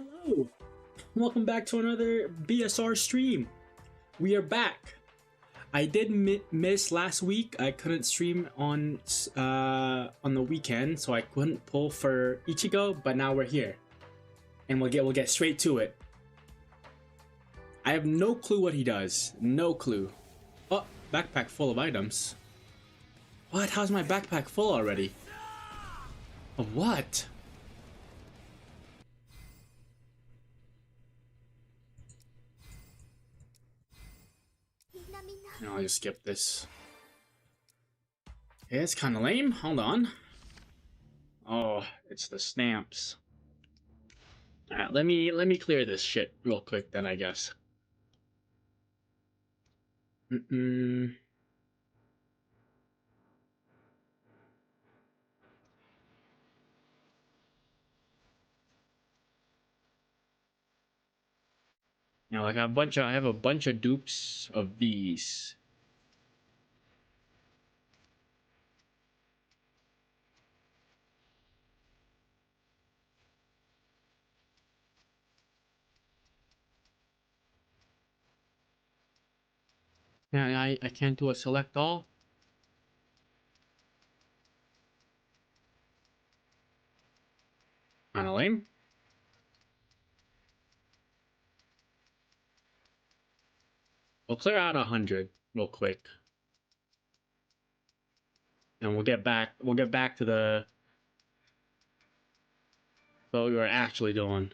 Hello, welcome back to another BSR stream. We are back. I did miss last week. I couldn't stream on the weekend, so I couldn't pull for Ichigo. But now we're here, and we'll get straight to it. I have no clue what he does. No clue. Oh, backpack full of items. What? How's my backpack full already? Of what? No, I'll just skip this. Okay, it's kind of lame. Hold on. Oh, it's the stamps. Alright, let me clear this shit real quick then, I guess. Now, like I have a bunch of dupes of these. Yeah, I can't do a select all. Kinda lame. We'll clear out 100 real quick. And we'll get back to the what we were actually doing.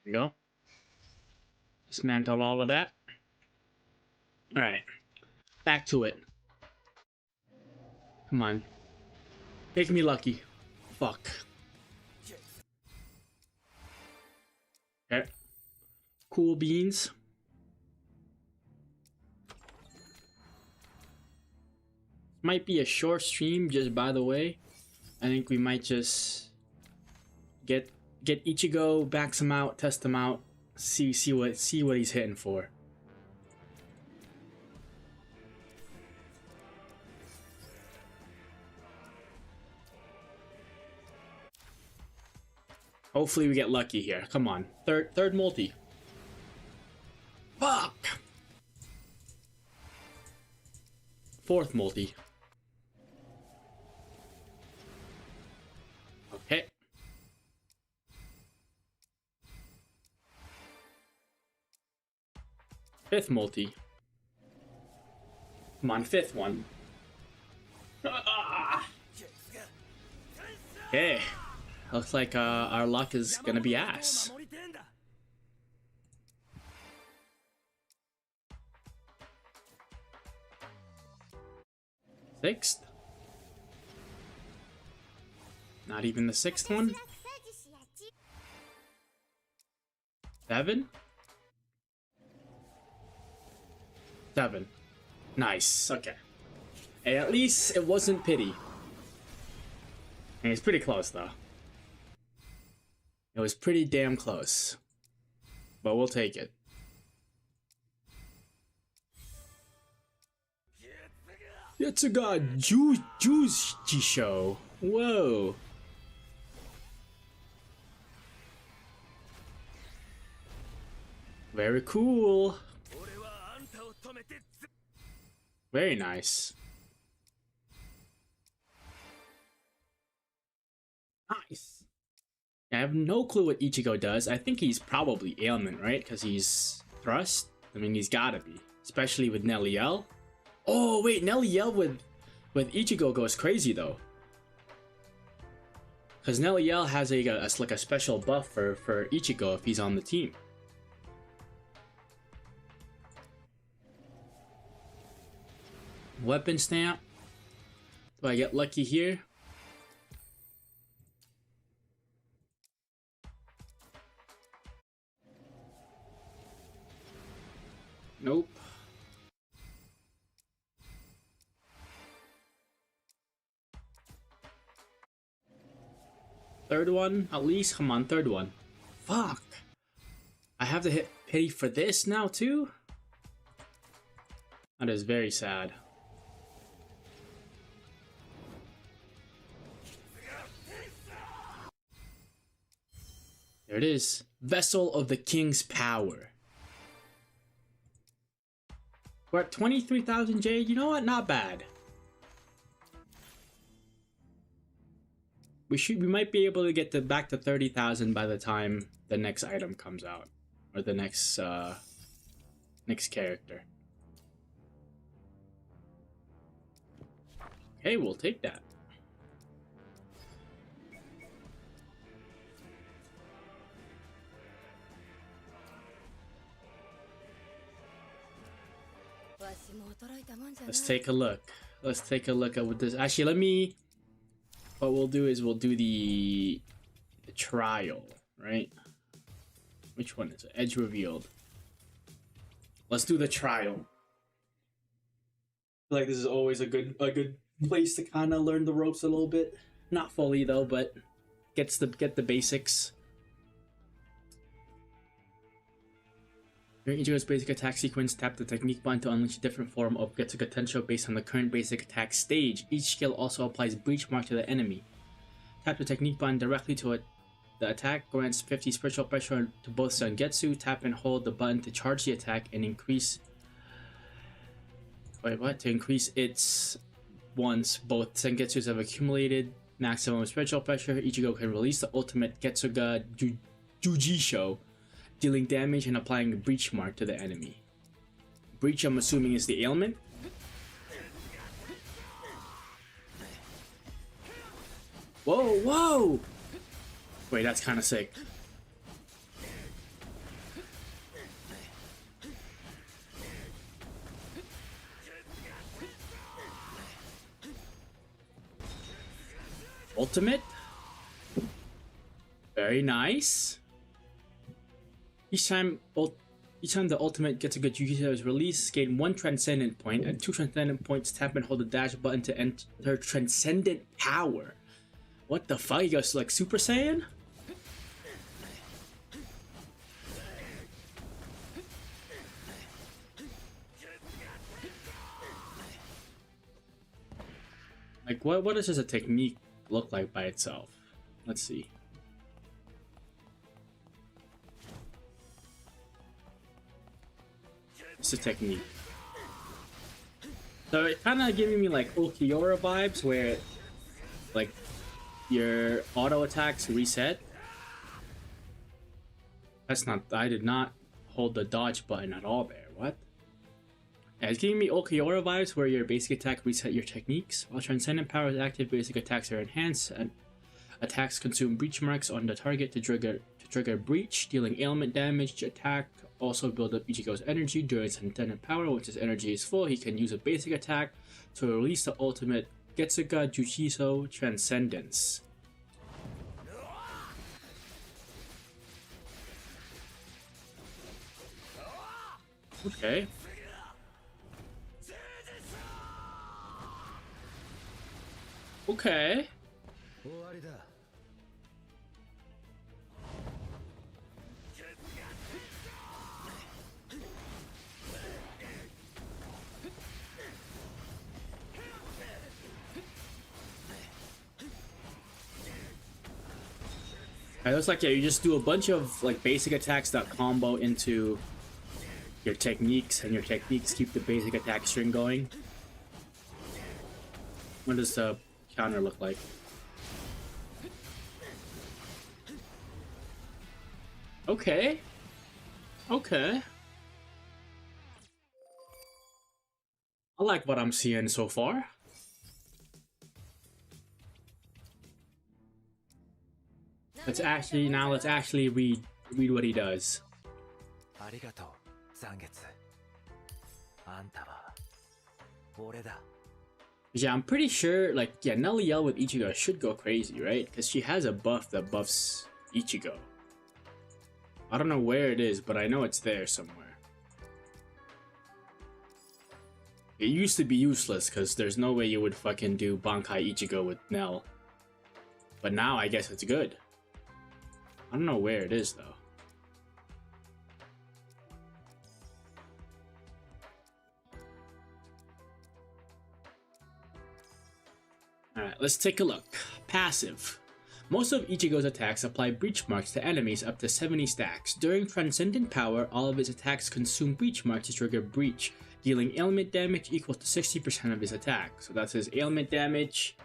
There you go. Dismantle all of that. Alright. Back to it. Come on. Make me lucky. Fuck. Okay. Cool beans. Might be a short stream, just by the way. I think we might just get Ichigo, back him out, test him out, see what he's hitting for. Hopefully we get lucky here. Come on. Third multi. Fuck! Fourth multi. Okay. Fifth multi. Come on, fifth one. Okay. Looks like our luck is gonna be ass. Sixth? Not even the sixth one? Seven? Seven. Nice. Okay. Hey, at least it wasn't pity. Hey, it's pretty close though. It was pretty damn close. But we'll take it. Yatsuga Juji Show. Whoa. Very cool. Very nice. Nice. I have no clue what Ichigo does. I think he's probably ailment, right? Because he's thrust. I mean, he's gotta be. Especially with Nelly L. Oh, wait, Nelly L with Ichigo goes crazy, though. Because Nelly L has like a special buff for Ichigo if he's on the team. Weapon stamp. Do I get lucky here? Nope. Third one, at least. Come on, third one. Fuck. I have to hit pity for this now too? That is very sad. There it is. Vessel of the King's Power. We're at 23,000 jade. You know what? Not bad. We might be able to get back to 30,000 by the time the next item comes out, or the next next character. Okay, we'll take that. Let's take a look. Let's take a look at what this. Actually, let me. What we'll do is we'll do the trial, right? Which one is it? Edge revealed. Let's do the trial. I feel like this is always a good place to kind of learn the ropes a little bit. Not fully though, but get the basics. During Ichigo's basic attack sequence, tap the technique button to unleash a different form of Getsuga potential based on the current basic attack stage. Each skill also applies Bleach Mark to the enemy. Tap the technique button directly to it. The attack grants 50 spiritual pressure to both Zangetsu. Tap and hold the button to charge the attack and increase... Wait, what? To increase its... Once both Zangetsus have accumulated maximum spiritual pressure, Ichigo can release the ultimate Getsuga Jujisho, dealing damage and applying a Breach Mark to the enemy. Breach, I'm assuming, is the ailment. Whoa, whoa! Wait, that's kind of sick. Ultimate. Very nice. Each time the ultimate Getsuga Jujitsu is released, gain 1 transcendent point and 2 transcendent points. Tap and hold the dash button to enter transcendent power. What the fuck? He goes like Super Saiyan? Like what does this a technique look like by itself? Let's see. It's a technique. So it's kind of giving me like Ulquiorra vibes, where like your auto attacks reset. That's not. I did not hold the dodge button at all there. What? Yeah, it's giving me Ulquiorra vibes, where your basic attack reset your techniques. While transcendent power is active, basic attacks are enhanced, and attacks consume breach marks on the target to trigger breach, dealing ailment damage. Attack also build up Ichigo's energy during transcendent power. Once his energy is full, he can use a basic attack to release the ultimate Getsuga Jujitsu Transcendence. Okay. Okay. It looks like, yeah, you just do a bunch of like basic attacks that combo into your techniques, and your techniques keep the basic attack string going. What does the counter look like? Okay. Okay. I like what I'm seeing so far. Let's actually read what he does. Yeah, I'm pretty sure, like, yeah, Nelly Yell with Ichigo should go crazy, right? Because she has a buff that buffs Ichigo. I don't know where it is, but I know it's there somewhere. It used to be useless, because there's no way you would fucking do Bankai Ichigo with Nell. But now I guess it's good. I don't know where it is, though. Alright, let's take a look. Passive. Most of Ichigo's attacks apply breach marks to enemies up to 70 stacks. During Transcendent Power, all of his attacks consume breach marks to trigger breach, dealing ailment damage equal to 60% of his attack. So that's his ailment damage.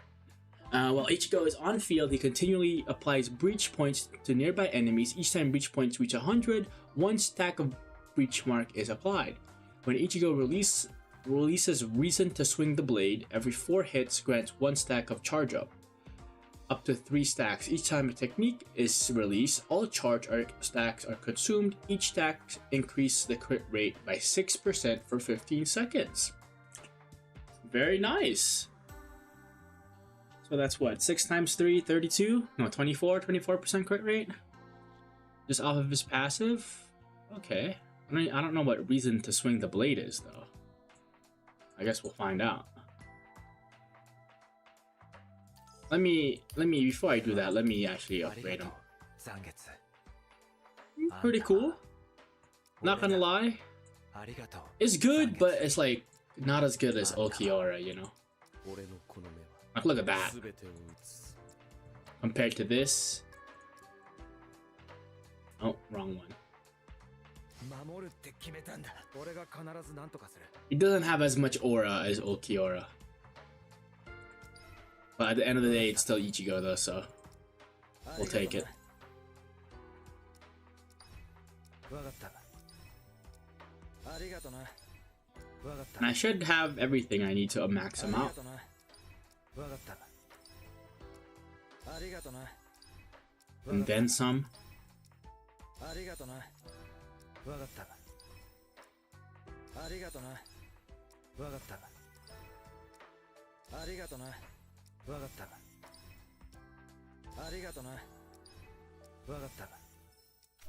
While Ichigo is on field, he continually applies breach points to nearby enemies. Each time breach points reach 100, one stack of breach mark is applied. When Ichigo releases Reason to Swing the Blade, every 4 hits grants 1 stack of charge up to 3 stacks. Each time a technique is released, all charge stacks are consumed. Each stack increases the crit rate by 6% for 15 seconds. Very nice. So that's what, 6 times 3, 32? No, 24% crit rate? Just off of his passive? Okay. I don't know what Reason to Swing the Blade is, though. I guess we'll find out. Before I do that, let me actually upgrade him. Pretty cool. Not gonna lie. It's good, but it's like, not as good as Ulquiorra, you know? Like, look at that. Compared to this. Oh, wrong one. He doesn't have as much aura as Ulquiorra. But at the end of the day, it's still Ichigo though, so we'll take it. And I should have everything I need to max him out. And then some.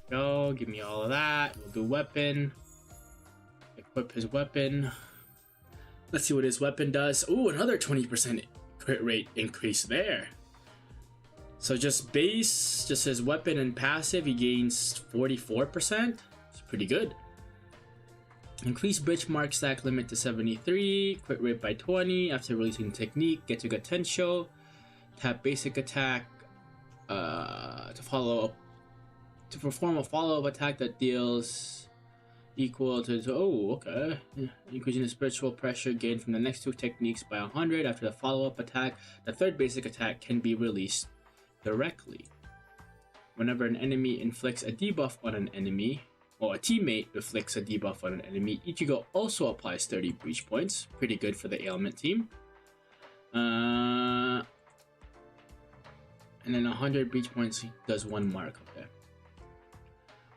Go, give me all of that. We'll do weapon. Equip his weapon. Let's see what his weapon does. Ooh, another 20% crit rate increase there. So just base, just his weapon and passive, he gains 44%. It's pretty good. Increase breach mark stack limit to 73. Crit rate by 20 after releasing technique. Get to Gatensho. Tap basic attack to perform a follow-up attack that deals equal to oh, okay. Increasing the spiritual pressure gained from the next 2 techniques by 100. After the follow-up attack, the 3rd basic attack can be released directly. Whenever an enemy inflicts a debuff on an enemy, or a teammate inflicts a debuff on an enemy, Ichigo also applies 30 breach points. Pretty good for the ailment team. And then 100 breach points does 1 mark. Okay.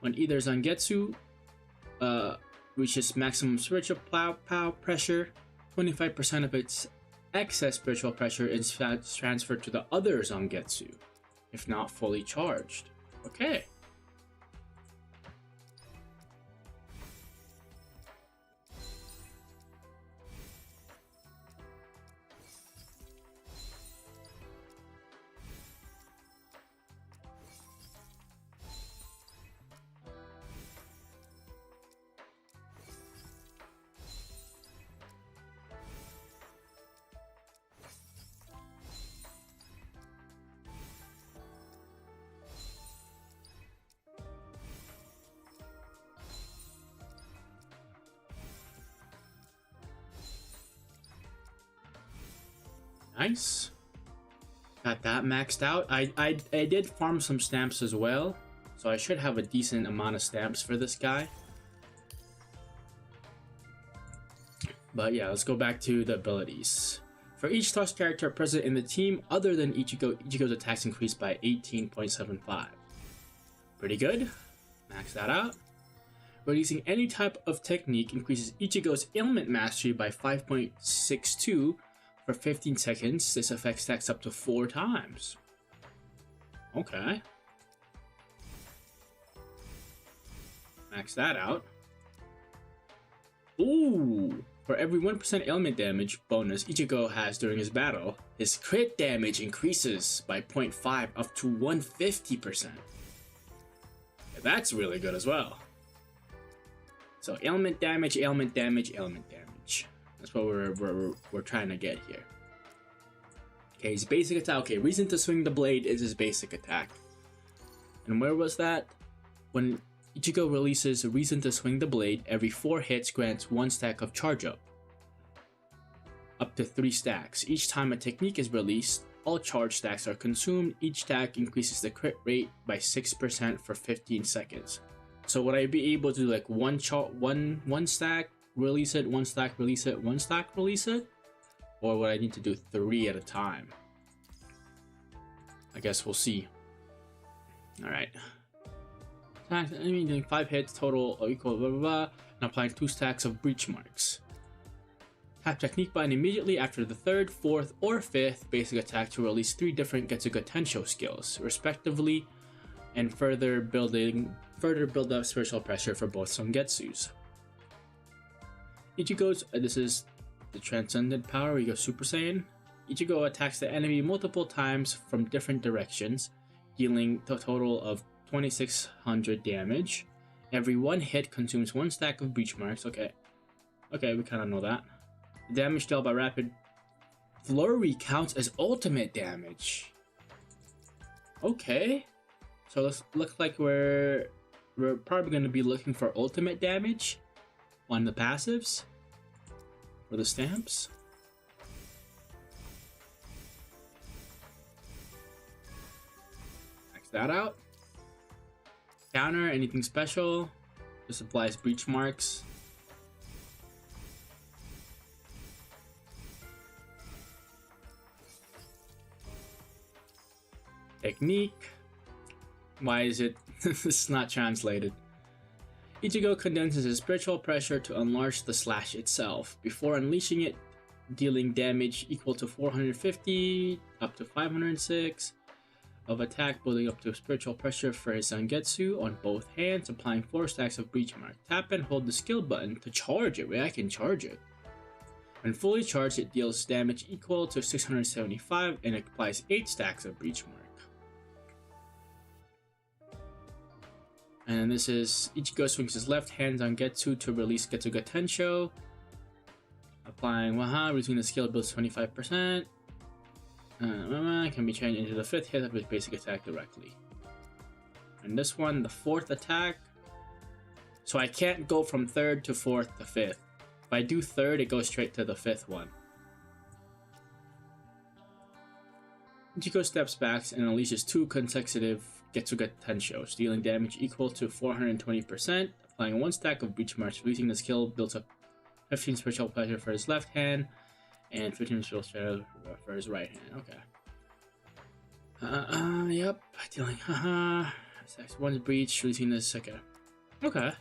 When either Zangetsu reaches maximum spiritual power pressure, 25% of its excess spiritual pressure is transferred to the other Zangetsu, if not fully charged. Okay. Nice. Got that maxed out. I did farm some stamps as well, so I should have a decent amount of stamps for this guy. But yeah, let's go back to the abilities. For each thrust character present in the team other than Ichigo, Ichigo's attacks increased by 18.75. Pretty good. Max that out. Releasing any type of technique increases Ichigo's ailment mastery by 5.62 for 15 seconds. This effect stacks up to 4 times. Okay. Max that out. Ooh! For every 1% ailment damage bonus Ichigo has during his battle, his crit damage increases by 0.5 up to 150%. That's really good as well. So ailment damage, ailment damage, ailment damage. That's what we're trying to get here. Okay, his basic attack. Okay, reason to swing the blade is his basic attack. And where was that? When Ichigo releases reason to swing the blade, every 4 hits grants 1 stack of charge up to 3 stacks. Each time a technique is released, all charge stacks are consumed. Each stack increases the crit rate by 6% for 15 seconds. So would I be able to do like one stack, release it, 1 stack, release it, 1 stack, release it? Or would I need to do 3 at a time? I guess we'll see. Alright. Enemy doing 5 hits total equal blah blah blah, and applying 2 stacks of breach marks. Tap technique button immediately after the 3rd, 4th, or 5th basic attack to release 3 different Getsuga Tensho skills, respectively, and further build up spiritual pressure for both Songetsus. Ichigo's this is the transcendent power where you go Super Saiyan. Ichigo attacks the enemy multiple times from different directions, dealing a total of 2600 damage. Every 1 hit consumes 1 stack of breach marks. Okay, we kind of know that. Damage dealt by rapid flurry counts as ultimate damage. Okay, so looks like we're probably going to be looking for ultimate damage on the passives for the stamps. Max that out. Counter, anything special? Just applies breach marks. Technique. Why is it? It's not translated. Ichigo condenses his spiritual pressure to enlarge the slash itself, before unleashing it, dealing damage equal to 450 up to 506 of attack, building up to spiritual pressure for his Zangetsu on both hands, applying 4 stacks of breach mark. Tap and hold the skill button to charge it. Wait, I can charge it. When fully charged, it deals damage equal to 675 and it applies 8 stacks of breach mark. And this is Ichigo swings his left hand on Getsu to release Getsuga Tensho. Applying Waha, releasing the skill builds 25%. Can be changed into the 5th hit of his basic attack directly. And this one, the 4th attack. So I can't go from 3rd to 4th to 5th. If I do 3rd, it goes straight to the 5th one. Ichigo steps back and unleashes 2 consecutive Getsuga Tenshos, dealing damage equal to 420%, applying 1 stack of breach marks. Releasing the skill builds up 15 spiritual pressure for his left hand and 15 spiritual pressure for his right hand. Okay. Yep. Dealing. Stacks 1 breach, releasing this. Okay.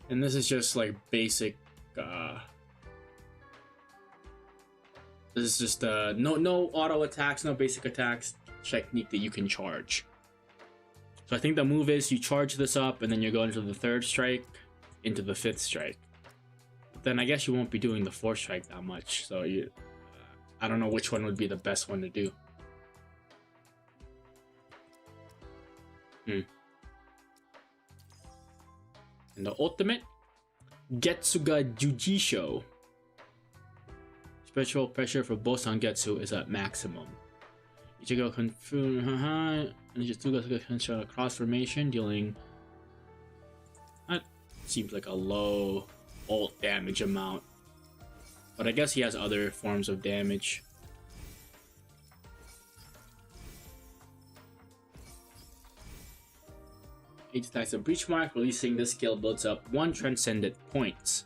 And this is just like basic. This is just no auto attacks, no basic attacks technique that you can charge. So I think the move is you charge this up and then you go into the 3rd strike, into the 5th strike. Then I guess you won't be doing the 4th strike that much. So I don't know which one would be the best one to do. And the ultimate, Getsuga Jujisho. Spiritual pressure for both Zangetsu is at maximum. Ichigo confirm Getsuga cross formation, dealing. That seems like a low ult damage amount, but I guess he has other forms of damage. Eight stacks of breach mark. Releasing this skill builds up 1 transcendent points.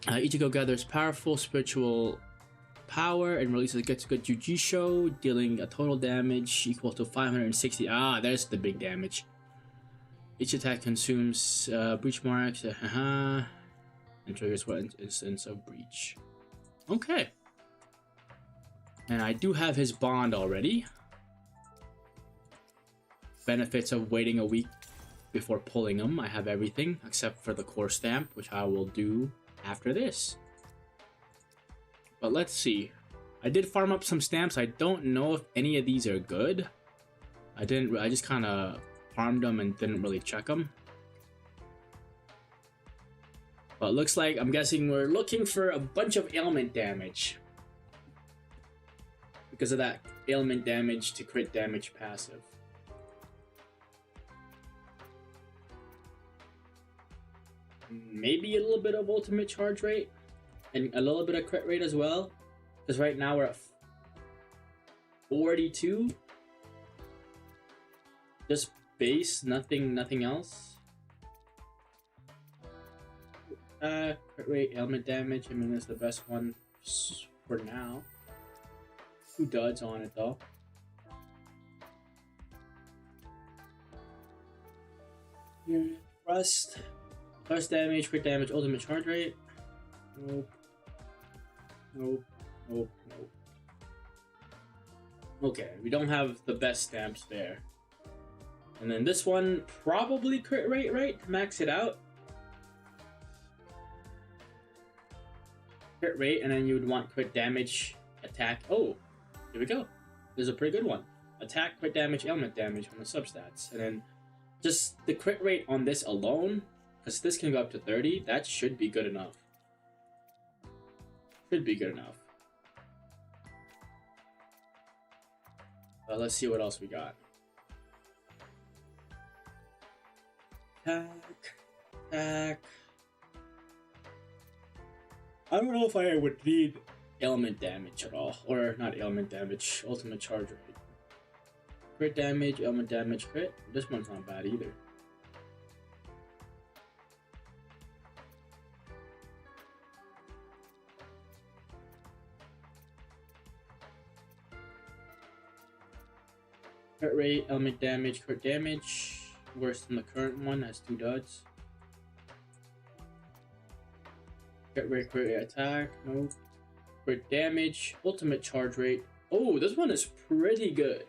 Ichigo gathers powerful spiritual power and releases Getsuga Jujisho, dealing a total damage equal to 560. There's the big damage. Each attack consumes breach marks and triggers 1 instance of breach. Okay. And I do have his bond already. Benefits of waiting a week before pulling them. I have everything except for the core stamp, which I will do after this. But let's see. I did farm up some stamps. I don't know if any of these are good. I just kind of farmed them and didn't really check them. But looks like, I'm guessing we're looking for a bunch of ailment damage. Because of that ailment damage to crit damage passive. Maybe a little bit of ultimate charge rate. And a little bit of crit rate as well. Because right now we're at 42. Just base, nothing else. Crit rate, ailment damage. I mean, that's the best one for now. 2 duds on it though. Rust. Plus damage, crit damage, ultimate charge rate. Nope. Nope. Nope. Nope. Okay, we don't have the best stamps there. And then this one, probably crit rate, right? To max it out. Crit rate, and then you would want crit damage, attack. Oh, here we go. There's a pretty good one. Attack, crit damage, ailment damage on the substats. And then just the crit rate on this alone, because this can go up to 30, that should be good enough. Should be good enough. Let's see what else we got. Attack. I don't know if I would need ailment damage at all. Or not ailment damage, ultimate charge rate. Crit damage, ailment damage, crit. This one's not bad either. Crit rate, ailment damage, crit damage. Worse than the current one, has 2 duds. Crit rate, crit rate, attack, no. Crit damage, ultimate charge rate. Oh, this one is pretty good.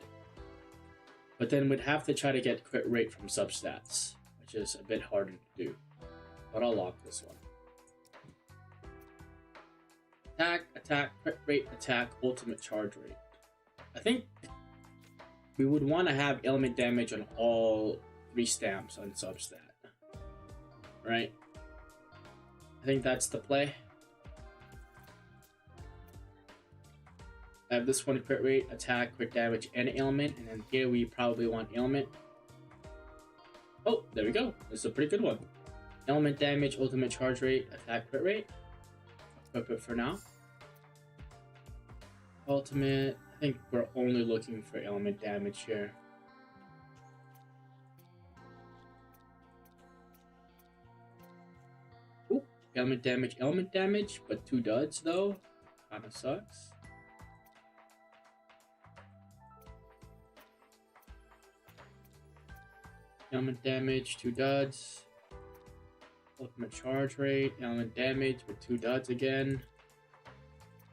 But then we'd have to try to get crit rate from substats, which is a bit harder to do. But I'll lock this one. Attack, crit rate, attack, ultimate charge rate. I think we would want to have ailment damage on all 3 stamps on substat. Right? I think that's the play. I have this one crit rate, attack, crit damage, and ailment. And then here we probably want ailment. Oh, there we go. This is a pretty good one. Ailment damage, ultimate charge rate, attack, crit rate. Equip it for now. Ultimate. I think we're only looking for ailment damage here. Ooh, ailment damage, but 2 duds though. Kinda sucks. Ailment damage, 2 duds. Ultimate charge rate, ailment damage with 2 duds again.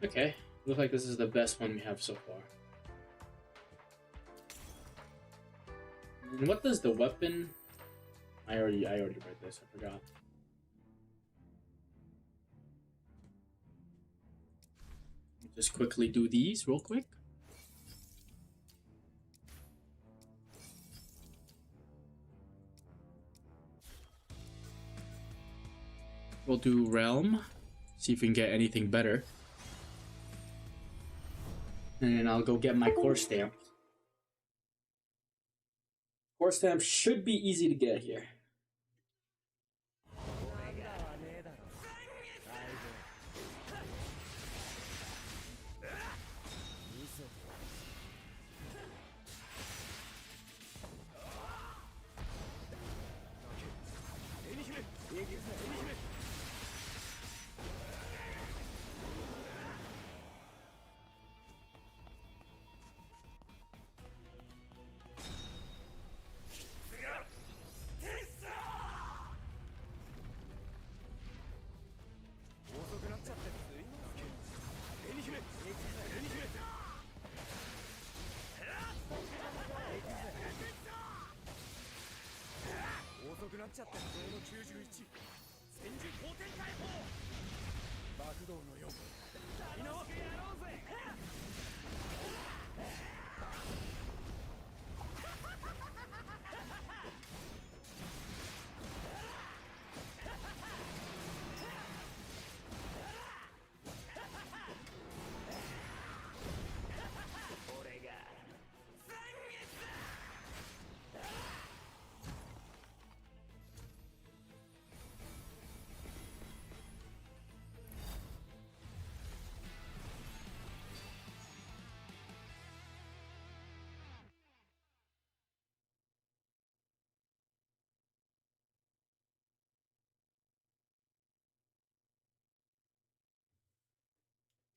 Okay. Looks like this is the best one we have so far. And what does the weapon? I already read this. I forgot. Just quickly do these real quick. We'll do Realm. See if we can get anything better. And then I'll go get my core stamp. Core stamp should be easy to get here.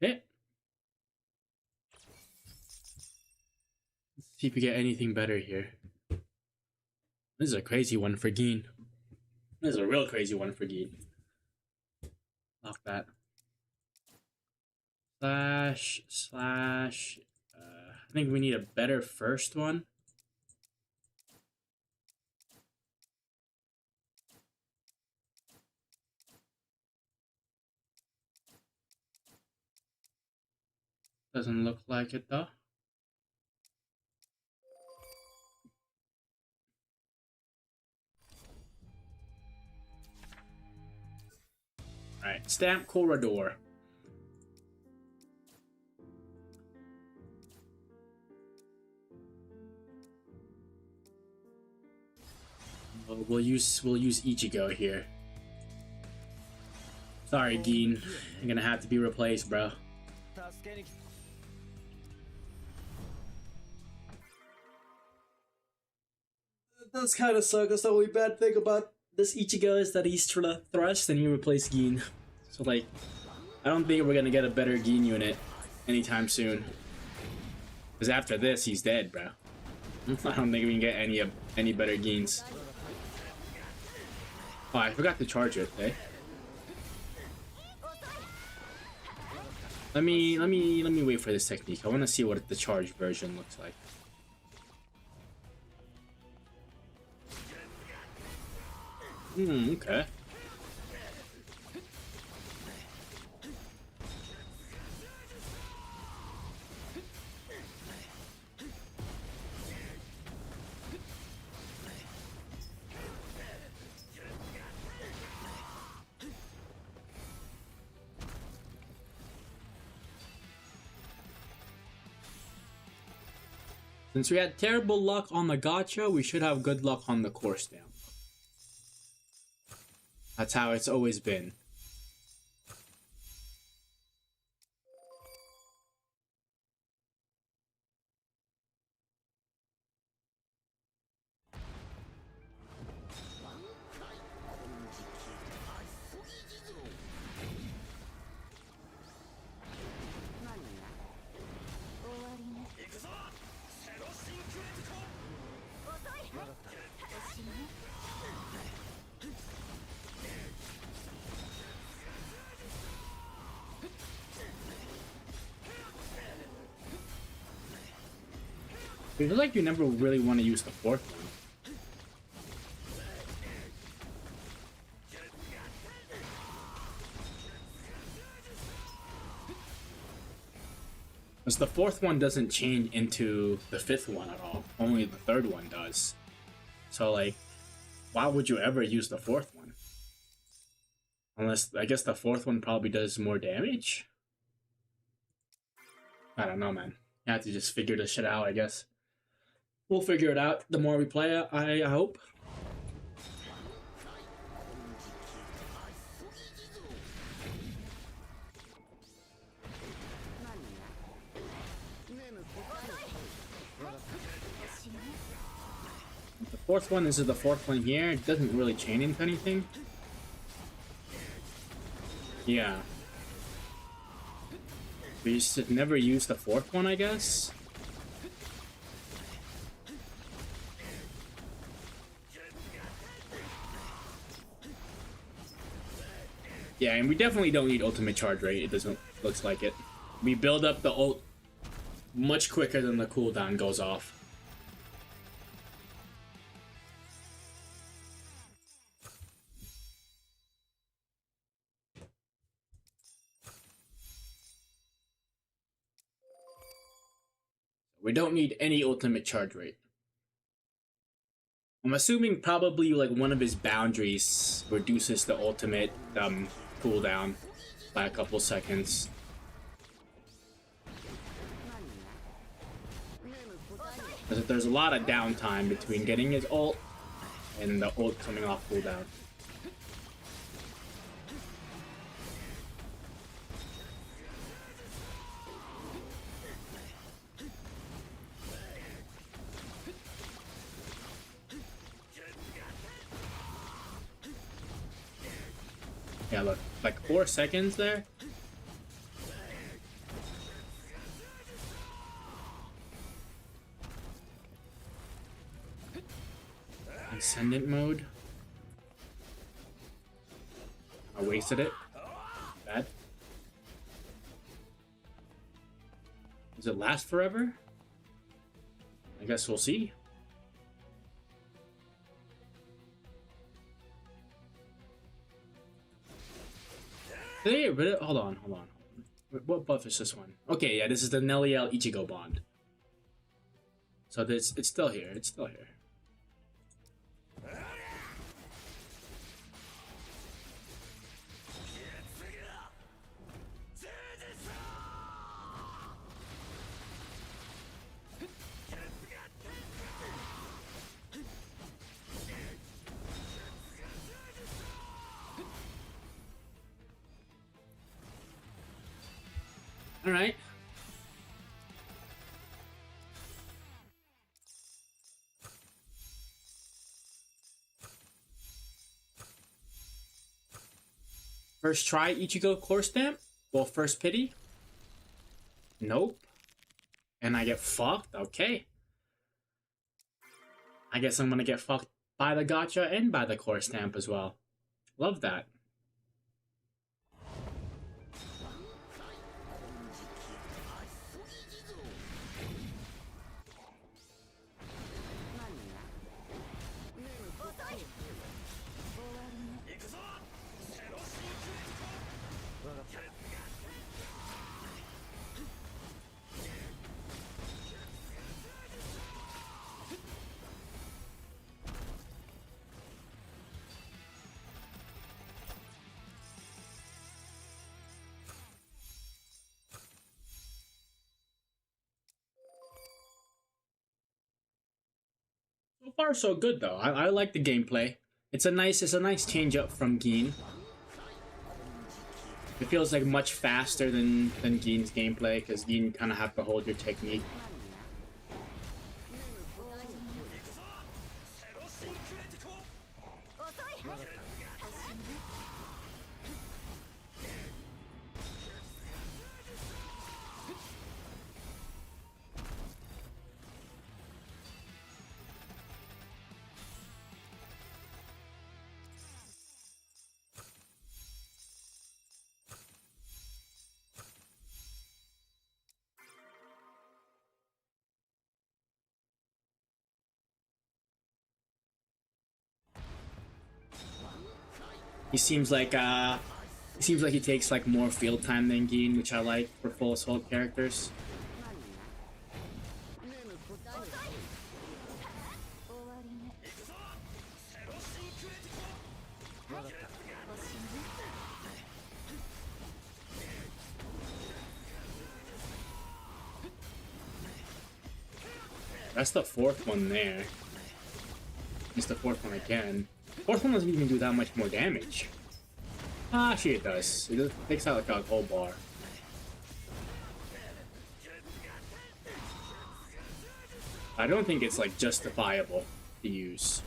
Okay. Let's see if we get anything better here. This is a crazy one for Geen. This is a real crazy one for Geen. Lock that. Slash. I think we need a better first one. Doesn't look like it though. Alright, Stamp Corridor. We'll use Ichigo here. Sorry, Geen. You're gonna have to be replaced, bro. It does kind of suck. That's the only bad thing about this Ichigo is that he's thrust and you replace Geen. So like, I don't think we're gonna get a better Geen unit anytime soon. Because after this, he's dead, bro. I don't think we can get any better Geens. Oh, I forgot to charge it, eh? Let me wait for this technique. I want to see what the charged version looks like. Okay. Since we had terrible luck on the gacha, we should have good luck on the core stamp. That's how it's always been. I feel like you never really want to use the fourth one. Because the fourth one doesn't change into the fifth one at all. Only the third one does. So like, why would you ever use the fourth one? Unless, I guess the fourth one probably does more damage? I don't know, man. You have to just figure this shit out, I guess. We'll figure it out the more we play it, I hope. The fourth one, this is the fourth one here. It doesn't really chain into anything. Yeah. We just never use the fourth one, I guess. Yeah, and we definitely don't need ultimate charge rate. It doesn't looks like it. We build up the ult much quicker than the cooldown goes off. We don't need any ultimate charge rate. I'm assuming probably like one of his boundaries reduces the ultimate cooldown by a couple seconds. Because there's a lot of downtime between getting his ult and the ult coming off cooldown. Yeah, look, like 4 seconds there. Ascendant mode. I wasted it. Bad. Does it last forever? I guess we'll see. Hey, but hold on. What buff is this one? Okay, yeah, this is the Neliel Ichigo bond. So it's still here. It's still here. All right. First try Ichigo core stamp? Well, first pity? Nope. And I get fucked? Okay. I guess I'm gonna get fucked by the gacha and by the core stamp as well. Love that. So far, so good though. I like the gameplay. It's a nice change up from Gin. It feels like much faster than Gin's gameplay because Gin kind of have to hold your technique. He seems like he takes like more field time than Gin, which I like for full assault characters. That's the fourth one there. It's the fourth one again. Fourth one doesn't even do that much more damage. Actually, it does. It takes out like a whole bar. I don't think it's like justifiable to use.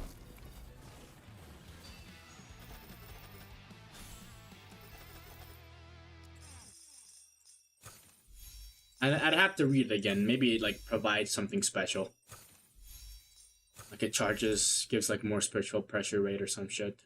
I'd have to read it again. Maybe it like provides something special. Like it gives like more spiritual pressure rate or some shit.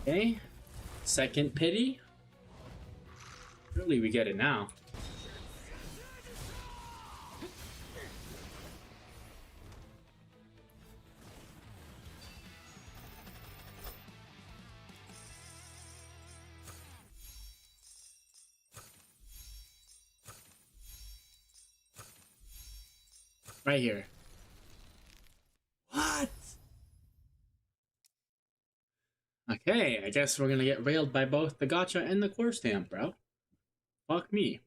Okay, second pity. Surely we get it now. Right here. guess we're gonna get railed by both the gacha and the core stamp, bro. Fuck me.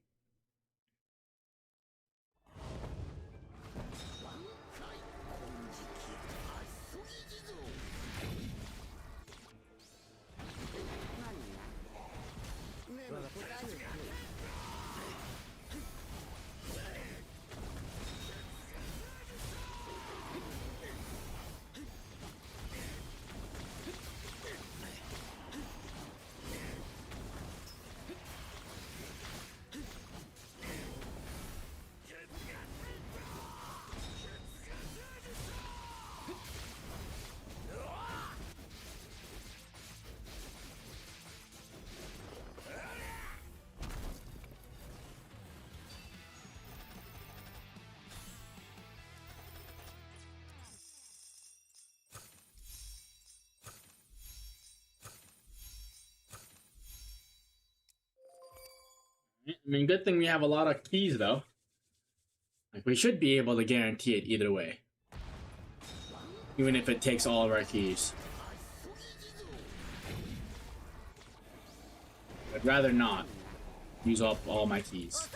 I mean, good thing we have a lot of keys, though. Like, we should be able to guarantee it either way. Even if it takes all of our keys. I'd rather not use up all my keys.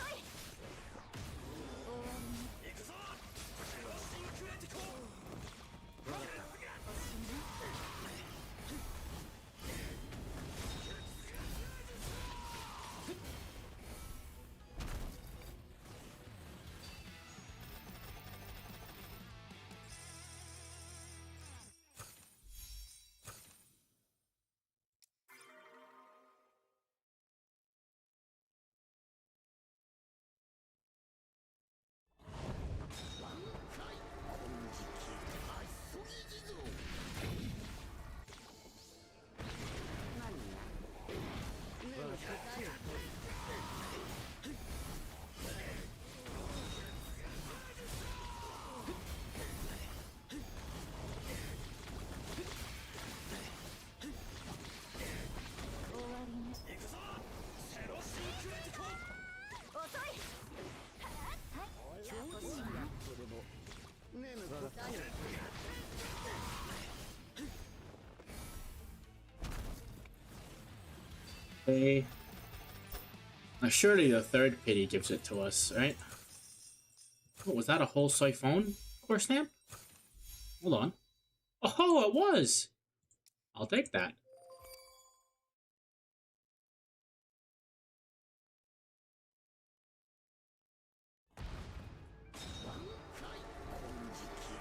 Okay. Now surely the third pity gives it to us, right? What, was that a whole siphon core stamp? Hold on. Oh, it was! I'll take that.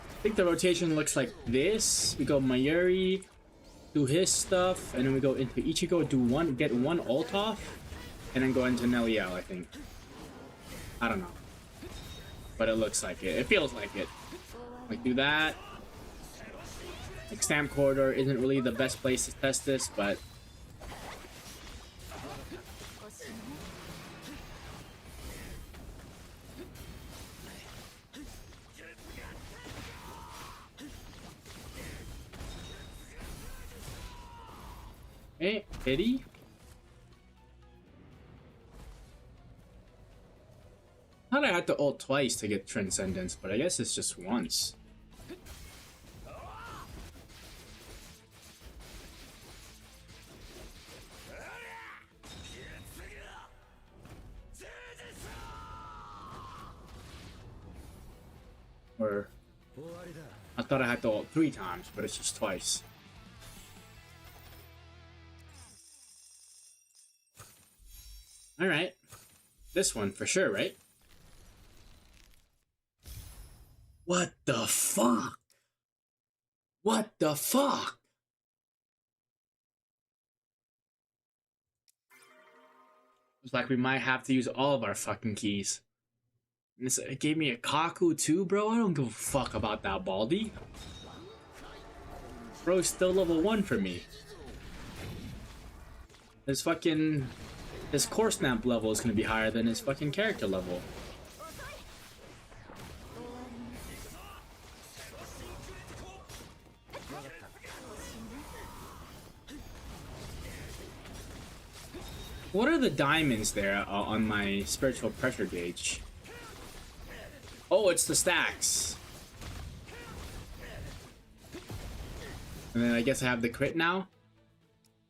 I think the rotation looks like this. We go Mayuri, do his stuff, and then we go into Ichigo, do one, get one ult off, and then go into Neliel, I think. I don't know. But it looks like it. It feels like it. Like, do that. Like, Stamp Corridor isn't really the best place to test this, but... Hey, pity? I thought I had to ult twice to get Transcendence, but I guess it's just once. Or... I thought I had to ult 3 times, but it's just twice. Alright. This one for sure, right? What the fuck? What the fuck? It's like we might have to use all of our fucking keys. And it gave me a Kaku too, bro? I don't give a fuck about that Baldy. Bro's still level 1 for me. His fucking... His core stamp level is gonna be higher than his fucking character level. What are the diamonds there on my spiritual pressure gauge? Oh, it's the stacks. And then I guess I have the crit now.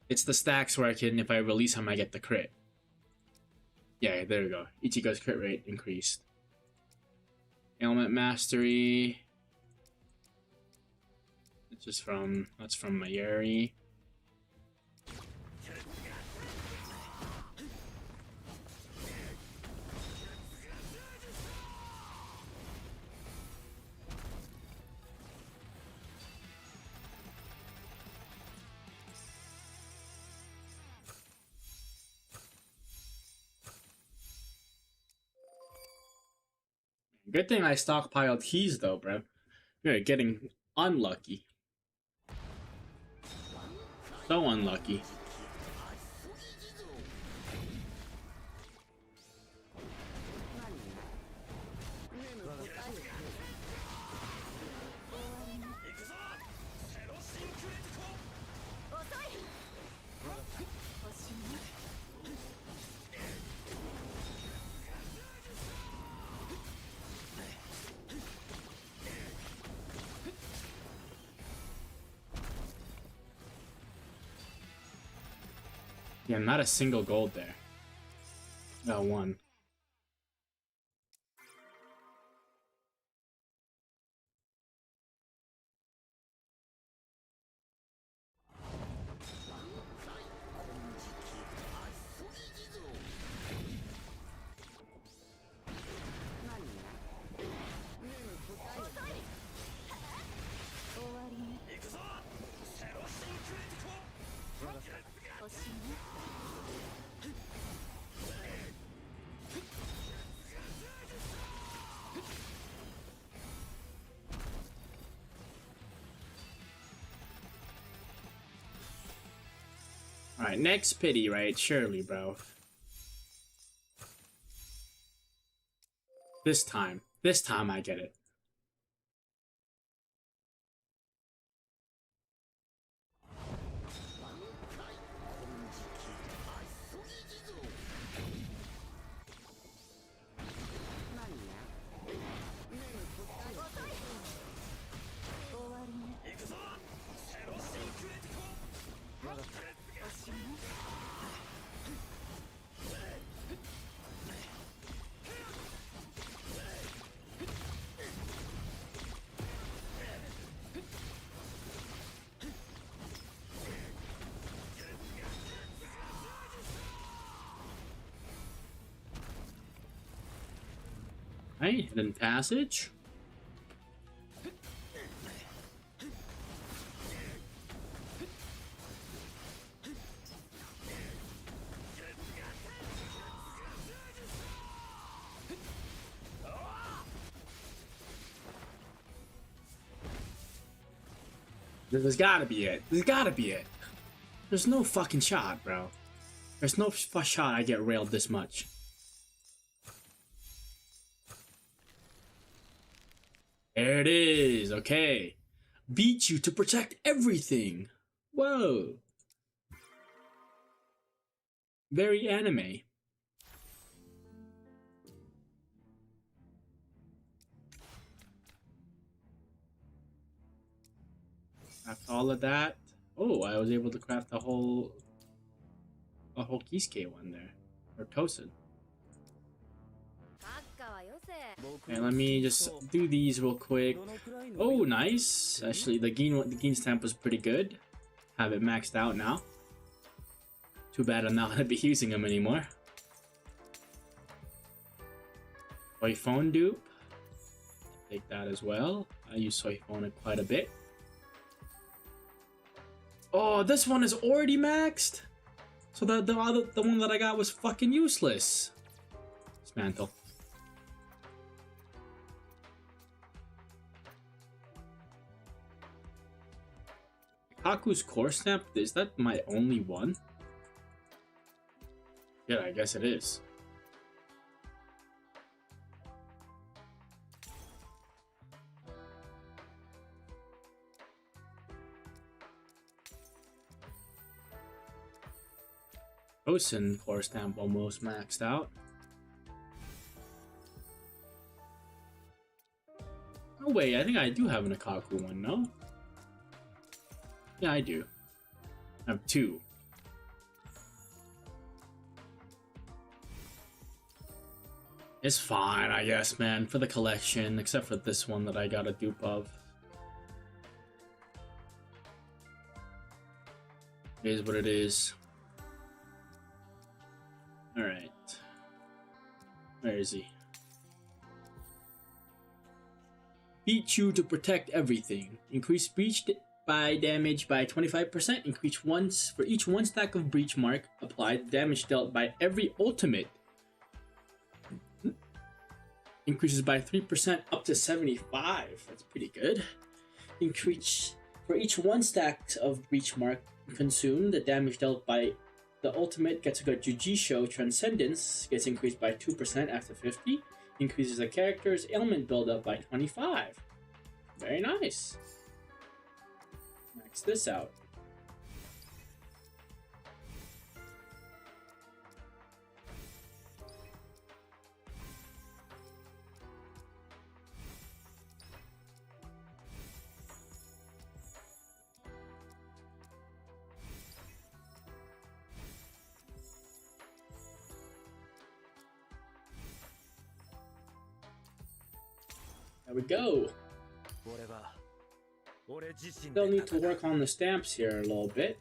It's the stacks where I can, if I release him, I get the crit. Yeah, there we go. Ichigo's crit rate increased. Ailment Mastery. It's just from, that's from Mayuri. Good thing I stockpiled keys though, bro. We're getting unlucky. So unlucky. Yeah, not a single gold there. Got one. Alright, next pity, right? Surely, bro. This time I get it. Right, hidden passage. There's gotta be it. There's gotta be it. There's no fucking shot, bro. There's no shot I get railed this much. There it is. Okay. Beat you to protect everything. Whoa. Very anime. Craft all of that. Oh, I was able to craft a whole Kisuke one there. Or Tosin. Okay, let me just do these real quick. Oh, nice. Actually, the Gin stamp was pretty good. Have it maxed out now. Too bad I'm not going to be using them anymore. Soy phone dupe. Take that as well. I use soy phone quite a bit. Oh, this one is already maxed. So the one that I got was fucking useless. Dismantle. Kaku's core stamp, is that my only one? Yeah, I guess it is. Tosin core stamp almost maxed out. Oh wait, I think I do have an Akaku one, no? Yeah, I do. I have two. It's fine, I guess, man, for the collection, except for this one that I got a dupe of. It is what it is. Alright. Where is he? Beat you to protect everything. Increase breach by damage by 25%. Increase once for each one stack of breach mark applied. Damage dealt by every ultimate increases by 3% up to 75. That's pretty good. Increase for each one stack of breach mark consumed. The damage dealt by the ultimate gets a good Jujisho Transcendence gets increased by 2% after 50. Increases the character's ailment buildup by 25. Very nice. Max this out. There we go. Still need to work on the stamps here a little bit.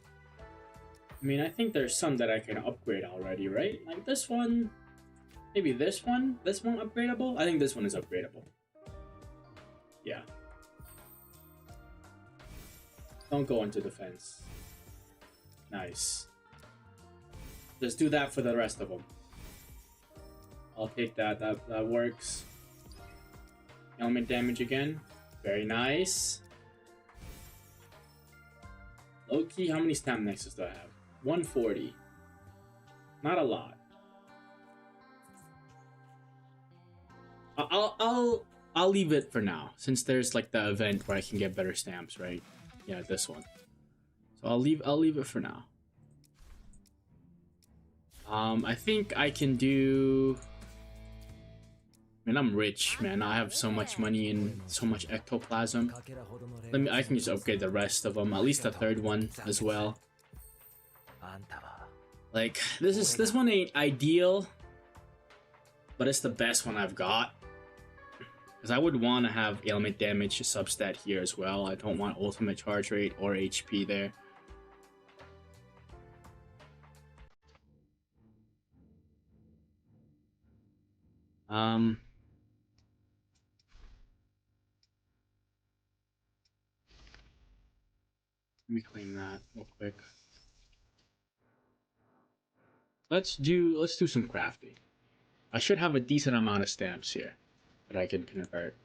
I mean, I think there's some that I can upgrade already, right? Like this one, maybe this one. This one upgradable? I think this one is upgradable. Yeah. Don't go into defense. Nice. Just do that for the rest of them. I'll take that. That works. Element damage again. Very nice. Low-key, how many stamp nexus do I have? 140. Not a lot. I'll leave it for now, since there's like the event where I can get better stamps, right? Yeah, this one. So I'll leave it for now. I think I can do. Man, I'm rich, man. I have so much money and so much ectoplasm. I can just upgrade the rest of them, at least the third one as well. Like this one ain't ideal, but it's the best one I've got. Because I would want to have ailment damage substat here as well. I don't want ultimate charge rate or HP there. Let me claim that real quick. Let's do some crafting. I should have a decent amount of stamps here that I can convert.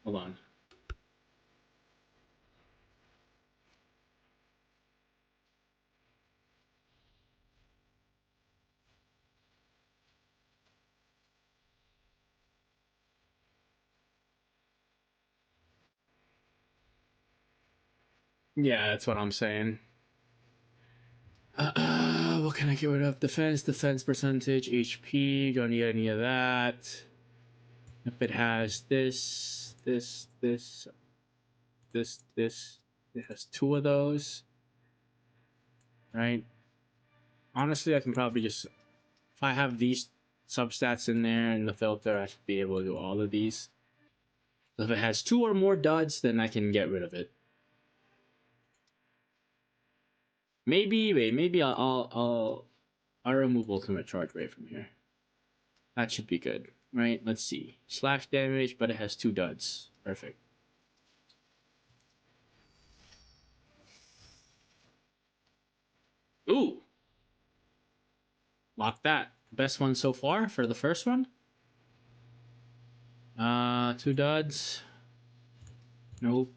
Hold on. Yeah, that's what I'm saying. What can I get rid of? Defense percentage, HP. Don't need any of that. If it has this, it has two of those. Right? Honestly, I can probably just, if I have these substats in there and the filter, I should be able to do all of these. So if it has two or more duds, then I can get rid of it. Maybe I'll remove ultimate charge rate from here. That should be good, right? Let's see. Slash damage, but it has two duds. Perfect. Ooh! Lock that. Best one so far for the first one. Two duds. Nope.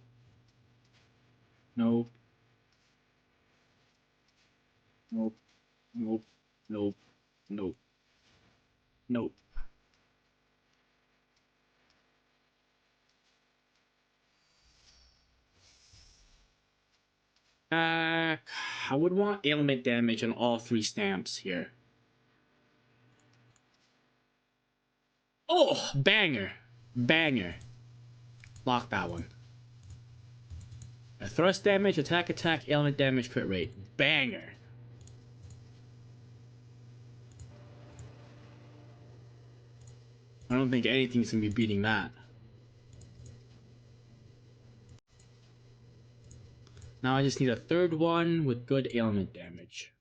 Nope. Nope. Nope. Nope. Nope. Nope. I would want ailment damage on all three stamps here. Oh, banger. Banger. Lock that one. Thrust damage, attack, ailment damage, crit rate. Banger. I don't think anything's gonna be beating that. Now I just need a third one with good ailment damage.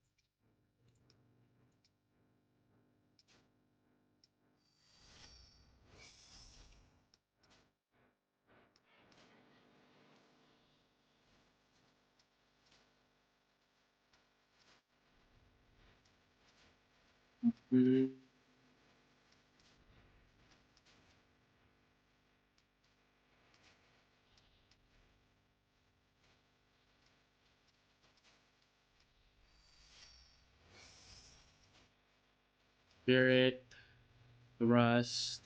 Mm. Spirit, Thrust.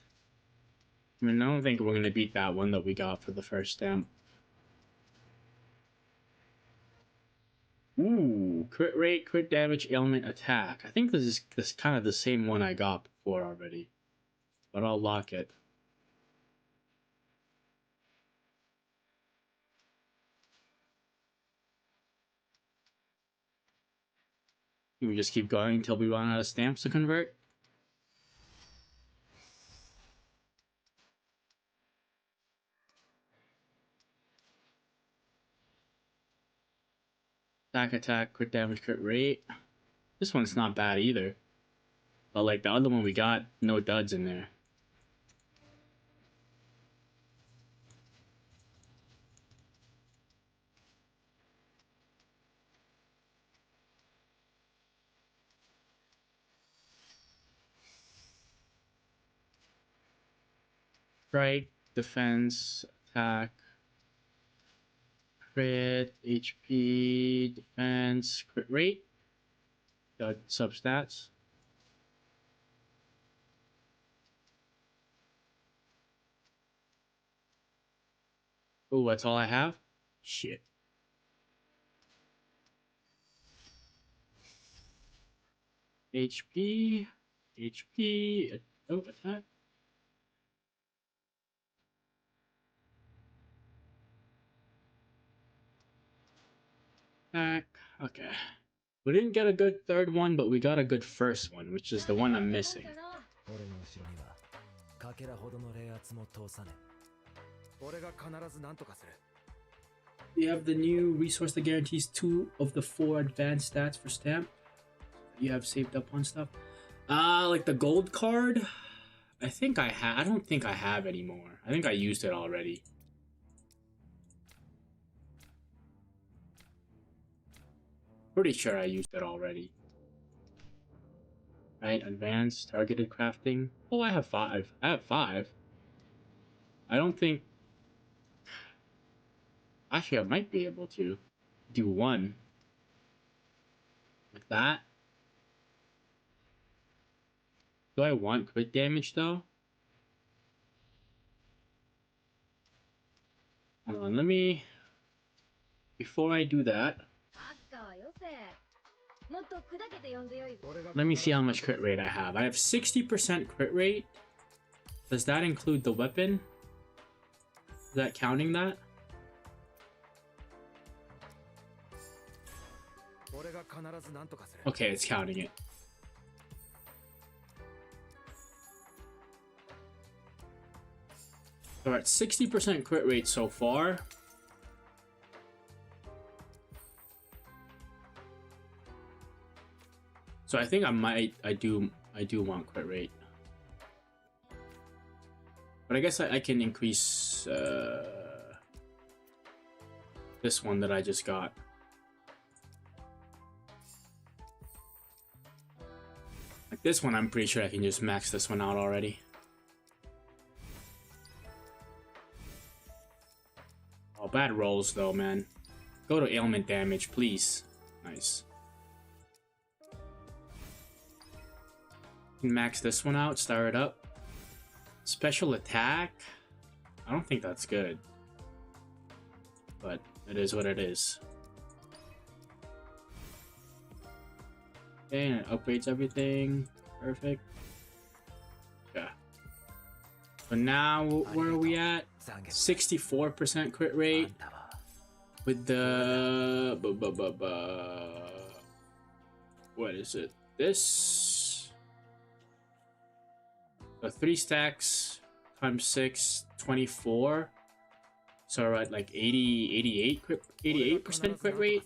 I mean, I don't think we're gonna beat that one that we got for the first stamp. Ooh, crit rate, crit damage, ailment, attack. I think this is kind of the same one I got before already, but I'll lock it. We just keep going until we run out of stamps to convert. Attack, crit damage, crit rate. This one's not bad either. But like the other one we got, no duds in there. Strike, defense, attack, crit, HP, defense, crit rate, dud substats. Oh, that's all I have? Shit. HP, HP, oh, attack. Attack, okay. We didn't get a good third one, but we got a good first one, which is the one I'm missing. We have the new resource that guarantees 2 of the 4 advanced stats for stamp you have saved up on stuff. Like the gold card, I think I don't think I have anymore. I think I used it already. Pretty sure I used it already. Right, advanced targeted crafting. Oh, I have 5. I have 5. I don't think. Actually, I might be able to do 1 like that. Do I want crit damage though? Hold on, let me. Before I do that, let me see how much crit rate I have. I have 60% crit rate. Does that include the weapon? Is that counting that? Okay, it's counting it. Alright, 60% crit rate so far. So I think I do want crit rate. But I guess I can increase this one that I just got. Like this one, I'm pretty sure I can just max this one out already. Oh, bad rolls though, man. Go to ailment damage, please. Nice. Max this one out, start it up. Special attack? I don't think that's good. But it is what it is. Okay, and it upgrades everything. Perfect. Yeah. So now, where are we at? 64% crit rate. With the... What is it? This... So 3 stacks times 6, 24. So we're at like 88% crit rate,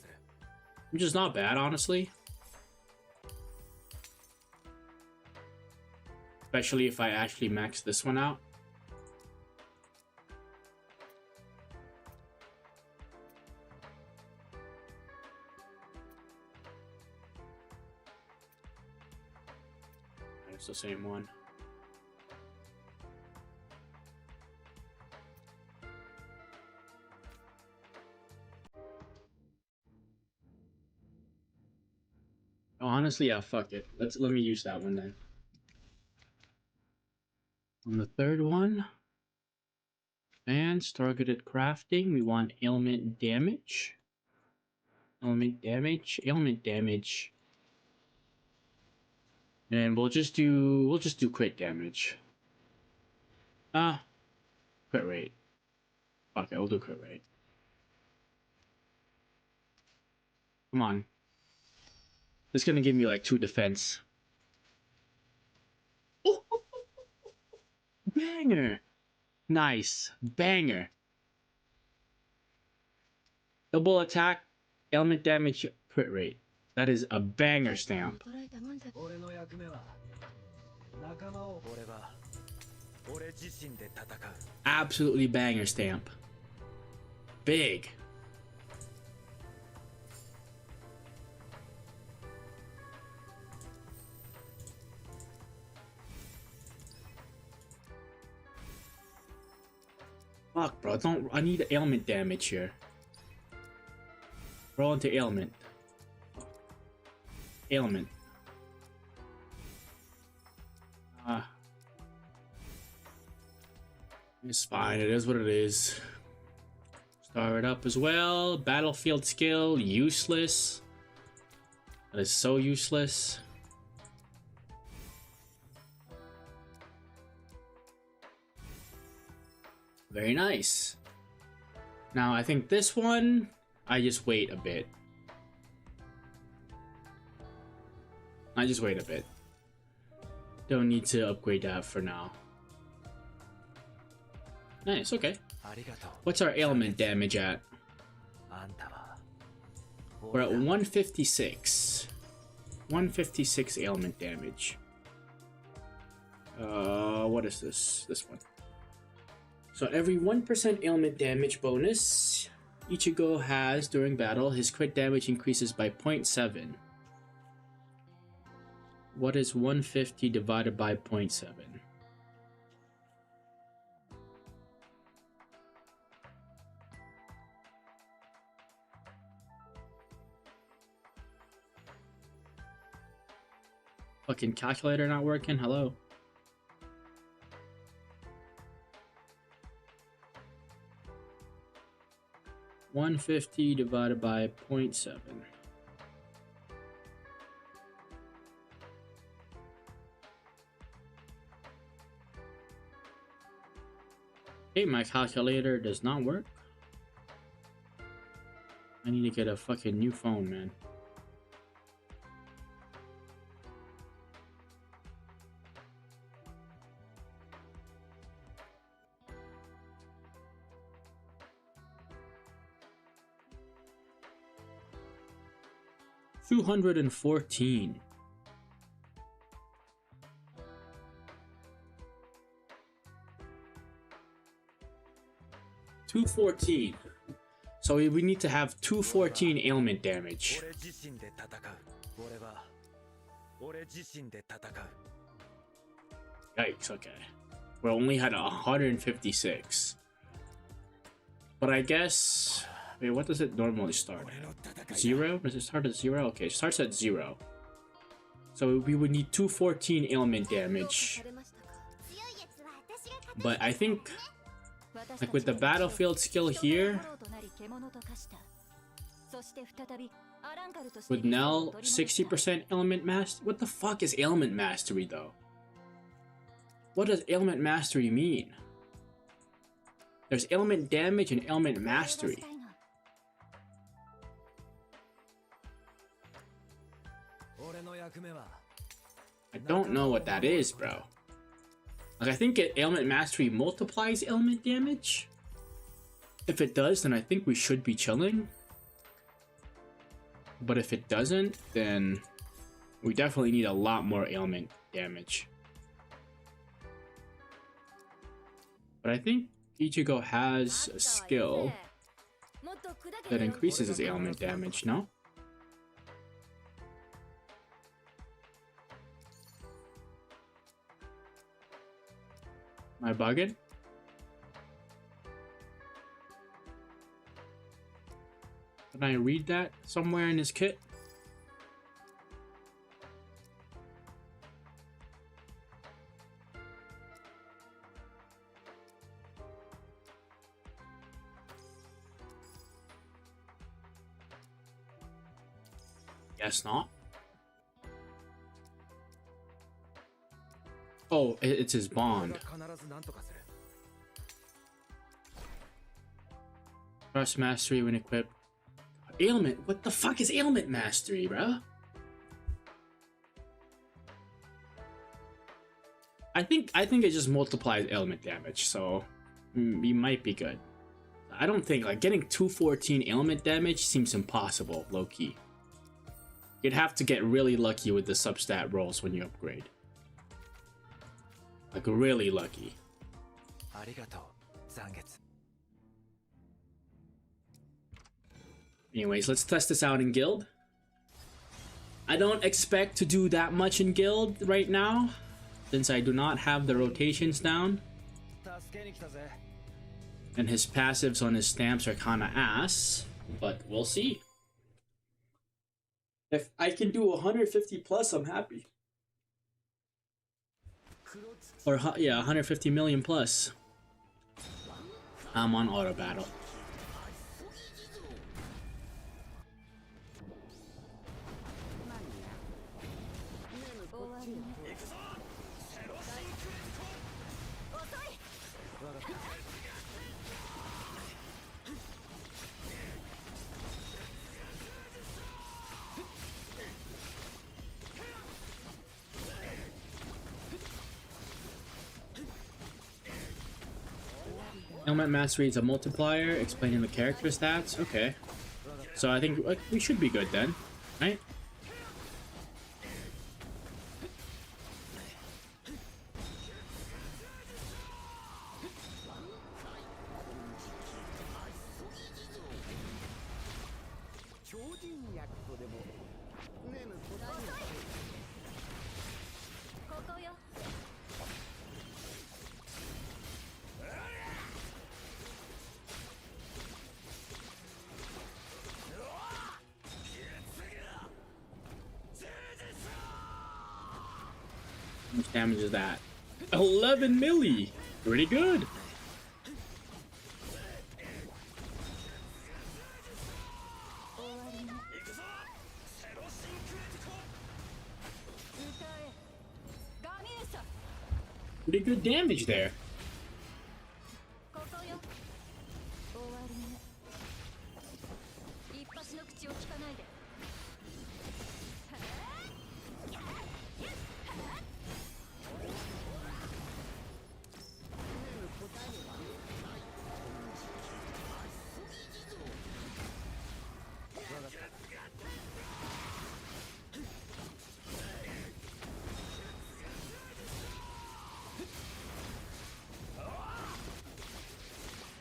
which is not bad, honestly. Especially if I actually max this one out. It's the same one. Honestly, yeah, fuck it. Let me use that one then. On the third one, advanced targeted crafting, we want ailment damage. Ailment damage. And we'll just do crit damage. Crit rate. Fuck it, we'll do crit rate. Come on. It's gonna give me like 2 defense. Oh, banger! Nice. Banger. Double attack, ailment damage, crit rate. That is a banger stamp. Absolutely banger stamp. Big. Fuck, bro. I need ailment damage here. Roll into ailment. Ailment. It's fine. It is what it is. Star it up as well. Battlefield skill. Useless. That is so useless. Very nice. Now, I think this one, I just wait a bit. Don't need to upgrade that for now. Nice, okay. What's our ailment damage at? We're at 156. 156 ailment damage. What is this? This one. So every 1% ailment damage bonus Ichigo has during battle, his crit damage increases by 0.7. What is 150 divided by 0.7? Fucking calculator not working? Hello? $150 divided by 0.7. Okay, my calculator does not work. I need to get a fucking new phone, man. $214. $214. So we need to have 214 ailment damage. Yikes, okay. We only had 156. But I guess... Wait, what does it normally start at? 0? Does it start at 0? Okay, it starts at 0. So we would need 214 ailment damage. But I think... like with the battlefield skill here... with Nell, 60% ailment mastery? What the fuck is ailment mastery though? What does ailment mastery mean? There's ailment damage and ailment mastery. I don't know what that is, bro. Like, I think ailment mastery multiplies ailment damage. If it does, then I think we should be chilling. But if it doesn't, then we definitely need a lot more ailment damage. But I think Ichigo has a skill that increases his ailment damage, no? Am I bugging? Can I read that somewhere in his kit? Guess not. Oh, it's his bond. Trust mastery when equipped. Ailment? What the fuck is ailment mastery, bro? I think it just multiplies ailment damage, so you might be good. I don't think like getting 214 ailment damage seems impossible, low key. You'd have to get really lucky with the substat rolls when you upgrade. Like really lucky. Anyways, let's test this out in guild. I don't expect to do that much in guild right now, since I do not have the rotations down. And his passives on his stamps are kinda ass, but we'll see. If I can do 150 plus, I'm happy. Or yeah, 150 million plus. I'm on auto battle. Ailment mastery is a multiplier, explaining the character stats. Okay, so I think we should be good then, right? How much damage is that? 11 milli! Pretty good! Pretty good damage there.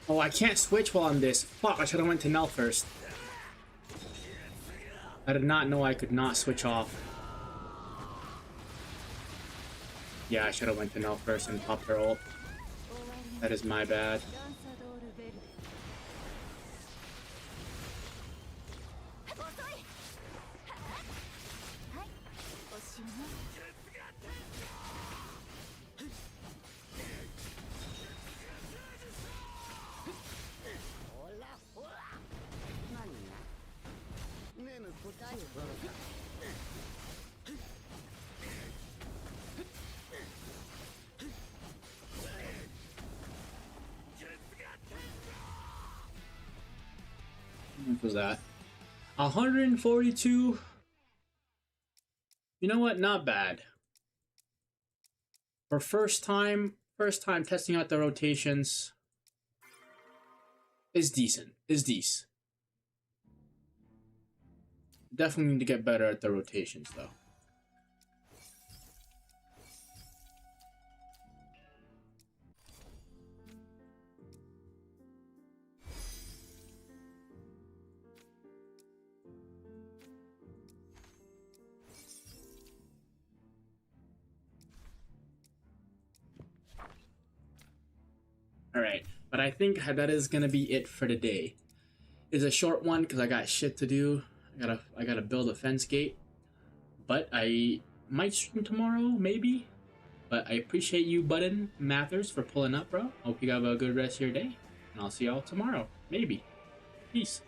Oh, I can't switch while I'm this. Fuck, I should have went to Null first. I did not know I could not switch off. Yeah, I should have went to Null first and popped her ult. That is my bad. What was that? 142. You know what? Not bad. For first time First time testing out the rotations. Is decent. Is decent. Definitely need to get better at the rotations though. Alright, but I think that is gonna be it for today. It's a short one because I got shit to do. I gotta build a fence gate. But I might stream tomorrow, maybe. But I appreciate you, Button Mathers, for pulling up, bro. Hope you have a good rest of your day. And I'll see y'all tomorrow. Maybe. Peace.